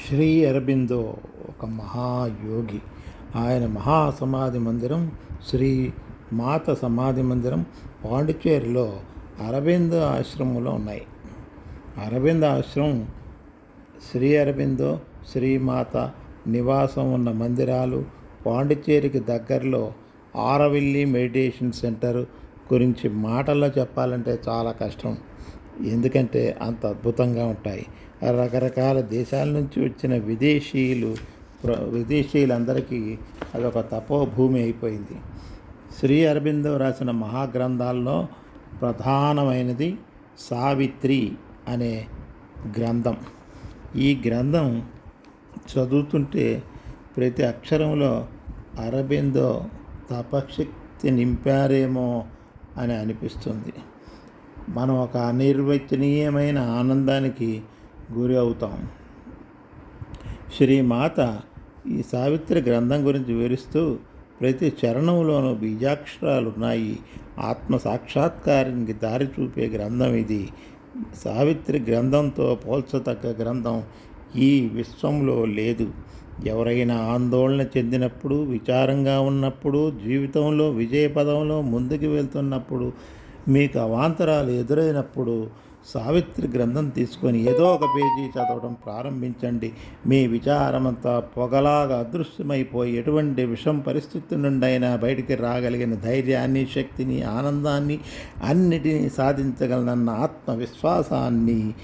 శ్రీ అరబిందో ఒక మహాయోగి. ఆయన మహాసమాధి మందిరం శ్రీ మాత సమాధి మందిరం పాండిచ్చేరిలో అరబిందో ఆశ్రమంలో ఉన్నాయి. అరబిందో ఆశ్రమం శ్రీ అరబిందో శ్రీమాత నివాసం ఉన్న మందిరాలు పాండిచ్చేరికి దగ్గరలో ఆరవిల్లి మెడిటేషన్ సెంటర్ గురించి మాటల్లో చెప్పాలంటే చాలా కష్టం. ఎందుకంటే అంత అద్భుతంగా ఉంటాయి. రకరకాల దేశాల నుంచి వచ్చిన విదేశీయులందరికీ అదొక తపోభూమి అయిపోయింది. శ్రీ అరబిందో రాసిన మహాగ్రంథాల్లో ప్రధానమైనది సావిత్రి అనే గ్రంథం. ఈ గ్రంథం చదువుతుంటే ప్రతి అక్షరంలో అరబిందో తపశక్తి నింపారేమో అని అనిపిస్తుంది. మనం ఒక అనిర్వచనీయమైన ఆనందానికి గురి అవుతాం. శ్రీమాత ఈ సావిత్రి గ్రంథం గురించి వివరిస్తూ ప్రతి చరణంలోనూ బీజాక్షరాలు ఉన్నాయి. ఆత్మ సాక్షాత్కారానికి దారి చూపే గ్రంథం ఇది. సావిత్రి గ్రంథంతో పోల్చతగ్గ గ్రంథం ఈ విశ్వంలో లేదు. ఎవరైనా ఆందోళన చెందినప్పుడు, విచారంగా ఉన్నప్పుడు, జీవితంలో విజయపదంలో ముందుకు వెళ్తున్నప్పుడు, మీకు అవాంతరాలు ఎదురైనప్పుడు సావిత్రి గ్రంథం తీసుకొని ఏదో ఒక పేజీ చదవడం ప్రారంభించండి. మీ విచారమంతా పొగలాగా అదృశ్యమైపోయి ఎటువంటి విషం పరిస్థితి నుండైనా బయటికి రాగలిగిన ధైర్యాన్ని, శక్తిని, ఆనందాన్ని, అన్నిటినీ సాధించగలనన్న ఆత్మవిశ్వాసాన్ని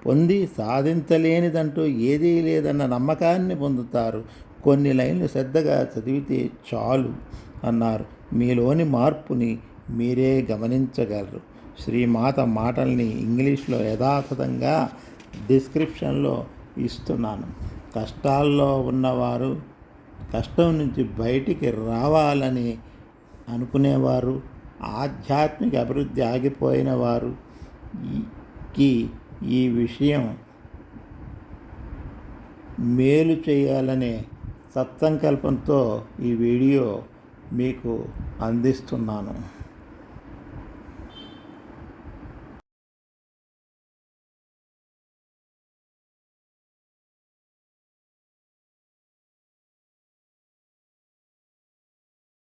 పొంది సాధించలేనిదంటూ ఏదీ లేదన్న నమ్మకాన్ని పొందుతారు. కొన్ని లైన్లు శ్రద్ధగా చదివితే చాలు అన్నారు. మీలోని మార్పుని మీరే గమనించగలరు. శ్రీమాత మాటల్ని ఇంగ్లీష్లో యథాతథంగా డిస్క్రిప్షన్లో ఇస్తున్నాను. కష్టాల్లో ఉన్నవారు, కష్టం నుంచి బయటికి రావాలని అనుకునేవారు, ఆధ్యాత్మిక అభివృద్ధి ఆగిపోయిన వారికి ఈ విషయం మేలు చేయాలనే సత్సంకల్పంతో ఈ వీడియో మీకు అందిస్తున్నాను.